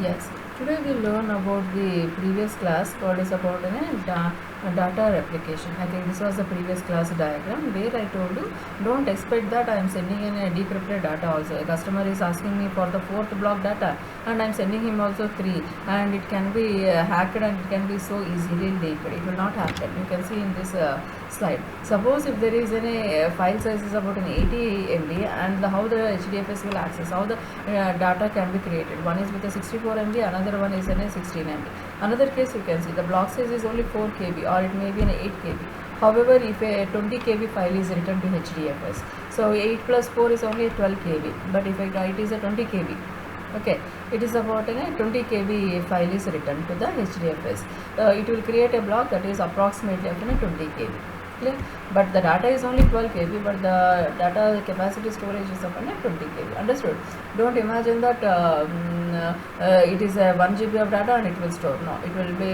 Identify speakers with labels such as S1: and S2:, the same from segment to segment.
S1: Yes, today we learn about the previous class called is about data replication. I think this was the previous class diagram where I told you don't expect that I am sending in a decrypted data also. A customer is asking me for the fourth block data and I am sending him also three, and it can be hacked and it can be so easily leaked. It will not happen. You can see in this slide. Suppose if there is any file size is about an 80 MB and how the HDFS will access, how the data can be created. One is with a 64 MB, another one is in a 16 MB. Another case you can see the block size is only 4 KB or it may be an 8 KB. However, if a 20 KB file is written to HDFS, so 8 plus 4 is only 12 KB, but if it is a 20 KB, okay, it is about a 20 KB file is written to the HDFS. It will create a block that is approximately up to 20 KB. Clear? But the data is only 12 KB, but the data capacity storage is upon 20 KB. Understood? Don't imagine that it is a 1 GB of data and it will store. No, it will be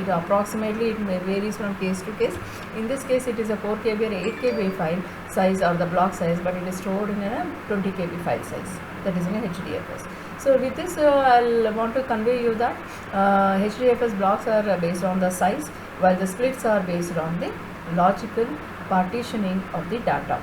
S1: it approximately it may varies from case to case. In this case, it is a 4 KB or 8 KB file size or the block size, but it is stored in a 20 KB file size. That is in a HDFS. So with this, I'll want to convey you that HDFS blocks are based on the size, while the splits are based on the logical partitioning of the data.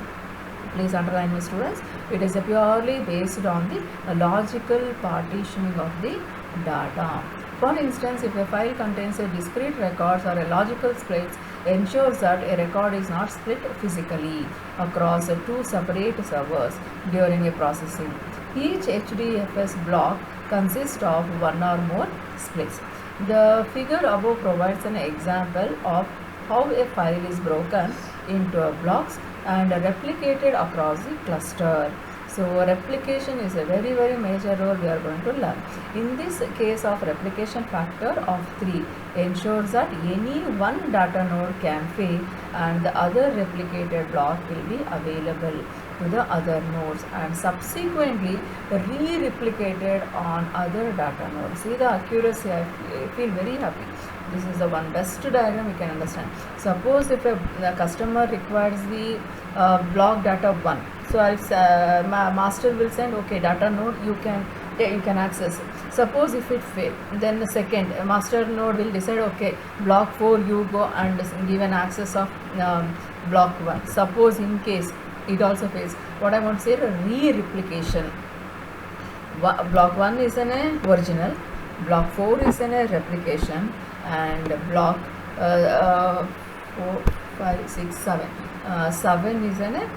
S1: Please underline me, students. It is purely based on the logical partitioning of the data. For instance, if a file contains a discrete records or a logical splits, ensures that a record is not split physically across two separate servers during a processing. Each HDFS block consists of one or more splits. The figure above provides an example of how a file is broken into blocks and replicated across the cluster. So replication is a very major role we are going to learn. In this case of replication factor of 3 ensures that any one data node can fail and the other replicated block will be available to the other nodes and subsequently re-replicated on other data nodes. See the accuracy, I feel very happy. This is the one best diagram we can understand. Suppose if a customer requires the block data 1, so I'll master will send, okay, data node you can access. Suppose if it fail, then the second master node will decide, okay, block 4 you go and give an access of block 1. Suppose in case it also fails, what I want to say, re-replication. Block 1 is an original, block 4 is an replication, and block 4, 5, 6, 7. 7 is an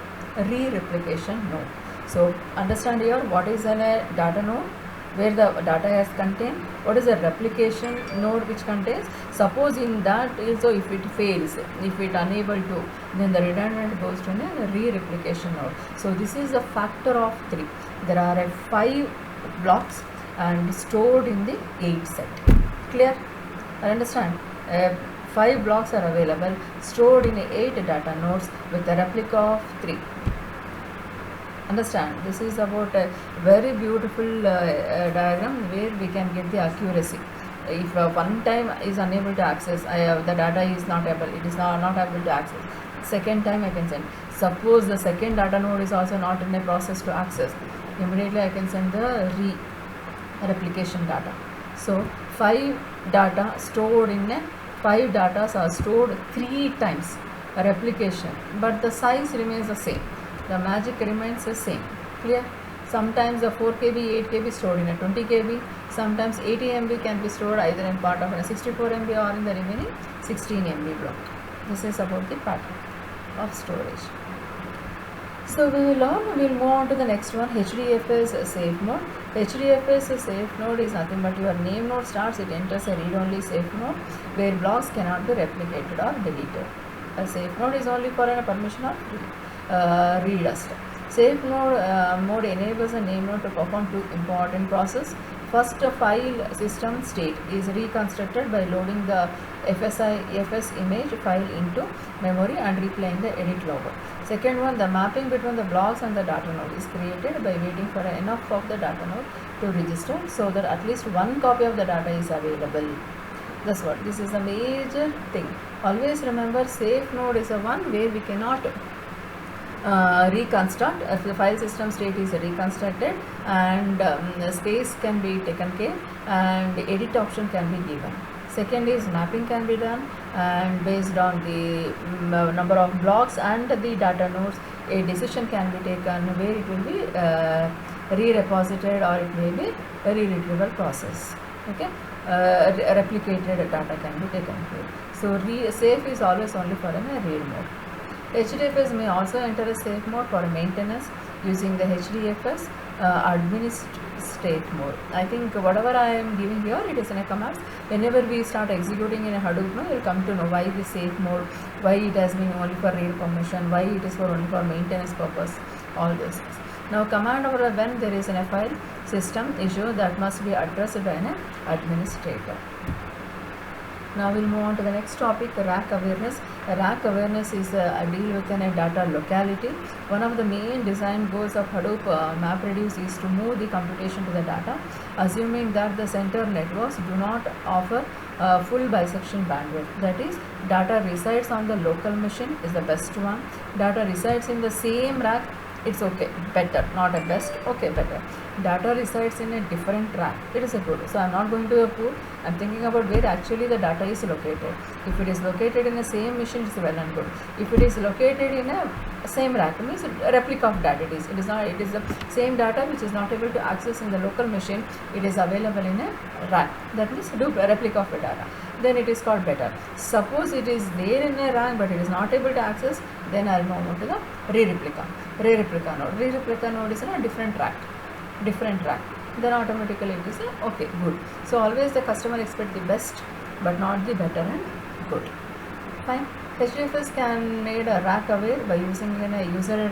S1: re-replication node. So understand here what is a data node, where the data is contained. What is a replication node which contains? Suppose in that also if it fails, if it unable to, then the redundant goes to a re-replication node. So this is a factor of 3. There are 5 blocks and stored in the 8 set. Clear? I understand. 5 blocks are available stored in 8 data nodes with a replica of 3. Understand, this is about a very beautiful diagram where we can get the accuracy. If one time is unable to access, the data is not able, it is not able to access. Second time I can send. Suppose the second data node is also not in a process to access, immediately I can send the replication data. So 5 data stored in a 5 data are stored 3 times replication, but the size remains the same. The magic remains the same. Clear? Sometimes the 4 KB, 8 KB stored in a 20 KB. Sometimes 80 MB can be stored either in part of a 64 MB or in the remaining 16 MB block. This is about the pattern of storage. So we will move on to the next one, HDFS safe mode. HDFS safe node is nothing but your name node starts, it enters a read-only safe mode where blocks cannot be replicated or deleted. A safe node is only for a permission of read us. Safe mode enables a name node to perform 2 important processes. First, file system state is reconstructed by loading the FS image file into memory and replaying the edit logger. Second one, the mapping between the blocks and the data node is created by waiting for enough of the data node to register so that at least one copy of the data is available. That's what, this is a major thing. Always remember, safe node is a one where we cannot reconstruct. The file system state is reconstructed, and space can be taken care, and edit option can be given. Second is mapping can be done, and based on the number of blocks and the data nodes, a decision can be taken where it will be re-reposited, or it may be a re-retrieval process. Okay, replicated data can be taken care. So safe is always only for a read mode. HDFS may also enter a safe mode for maintenance using the HDFS administrative mode. I think whatever I am giving here, it is in a commands. Whenever we start executing in a Hadoop, you will come to know why the safe mode, why it has been only for read permission, why it is for only for maintenance purpose, all those things. Now command over when there is a file system issue that must be addressed by an administrator. Now we'll move on to the next topic, rack awareness. Rack awareness is a deal within a data locality. One of the main design goals of Hadoop MapReduce is to move the computation to the data, assuming that the center networks do not offer full bisection bandwidth. That is, data resides on the local machine is the best one. Data resides in the same rack, it's okay, better, not at best, okay, better. Data resides in a different rack, it is a good. So I'm not going to a pool, I'm thinking about where actually the data is located. If it is located in the same machine, it's well and good. If it is located in a same rack, means a replica of that. It is not, it is the same data which is not able to access in the local machine, it is available in a rack. That means do a replica of the data, then it is called better. Suppose it is there in a rack but it is not able to access, then I'll move on to the re-replica node. Re-replica node is in a different rack, then automatically it is a okay, good. So always the customer expect the best but not the better and good. Fine. HDFS can made a rack aware by using a user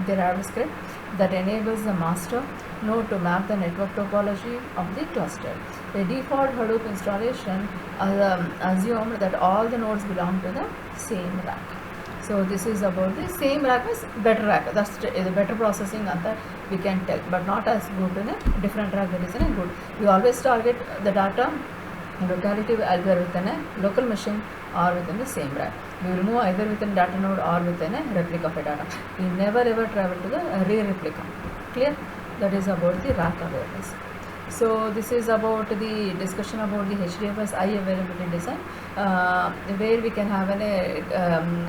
S1: derived script that enables the master node to map the network topology of the cluster. The default Hadoop installation assumes that all the nodes belong to the same rack. So this is about the same rack is better rack. That's the better processing of that we can tell, but not as good in a different rack. That is in a good. We always target the data locality either within a local machine or within the same rack. We will move either within data node or within a replica of a data. We never ever travel to the re-replica. Clear? That is about the rack awareness. So this is about the discussion about the HDFS high availability design, where we can have an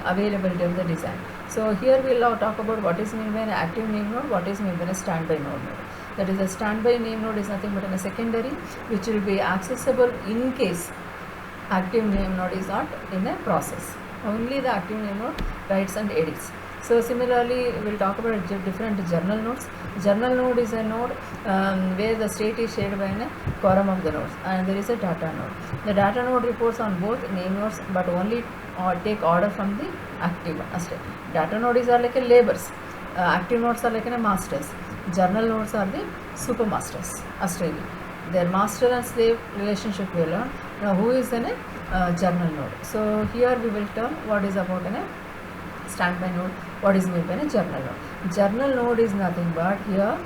S1: availability of the design. So here we will talk about what is meant by an active name node, what is meant by a standby node. That is, a standby name node is nothing but a secondary which will be accessible in case active name node is not in a process. Only the active name node writes and edits. So similarly, we will talk about different journal nodes. Journal node is a node where the state is shared by a quorum of the nodes, and there is a data node. The data node reports on both name nodes but only take order from the active one. Data nodes are like a labors. Active nodes are like a masters. Journal nodes are the super masters. Their master and slave relationship we learn. Now who is in a journal node? So here we will turn what is about in a standby node, what is meant by a journal node. Journal node is nothing but here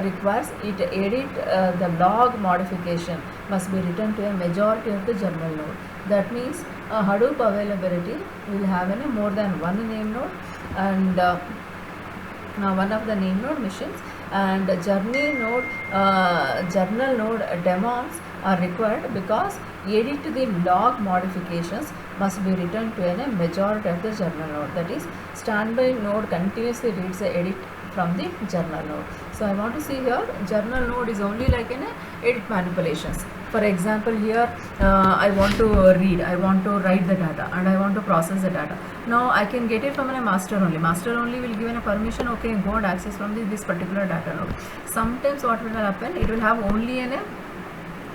S1: requires it to edit the log modification must be written to a majority of the journal node. That means Hadoop availability will have a more than one name node and one of the name node machines, and journal node demons are required because edit the log modifications must be written to a majority of the journal node. That is, standby node continuously reads the edit from the journal node. So I want to see here journal node is only like an edit manipulations. For example, here I want to read, I want to write the data and I want to process the data. Now I can get it from a master only. Master only will give a permission, okay, go and access from this particular data node. Sometimes what will happen, it will have only a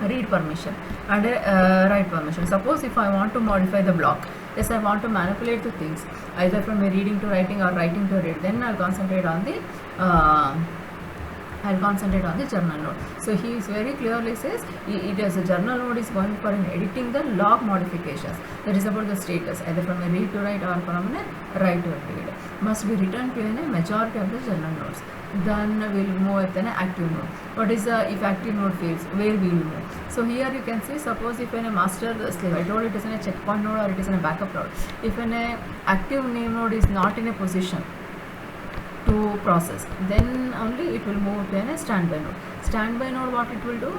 S1: read permission and a write permission. Suppose if I want to modify the block, yes, I want to manipulate the things either from a reading to writing or writing to read, then I'll concentrate on the journal node. So he is very clearly says it as a journal node is going for editing the log modifications. That is about the status either from a read to write or from a write to read must be written to a majority of the journal nodes. Then we will move with an active node. What is the if active node fails, where we will move? So here you can see, suppose if in a master slave, I told it is in a checkpoint node or it is in a backup node. If an active name node is not in a position, to process, then only it will move to a standby node. Standby node, what it will do,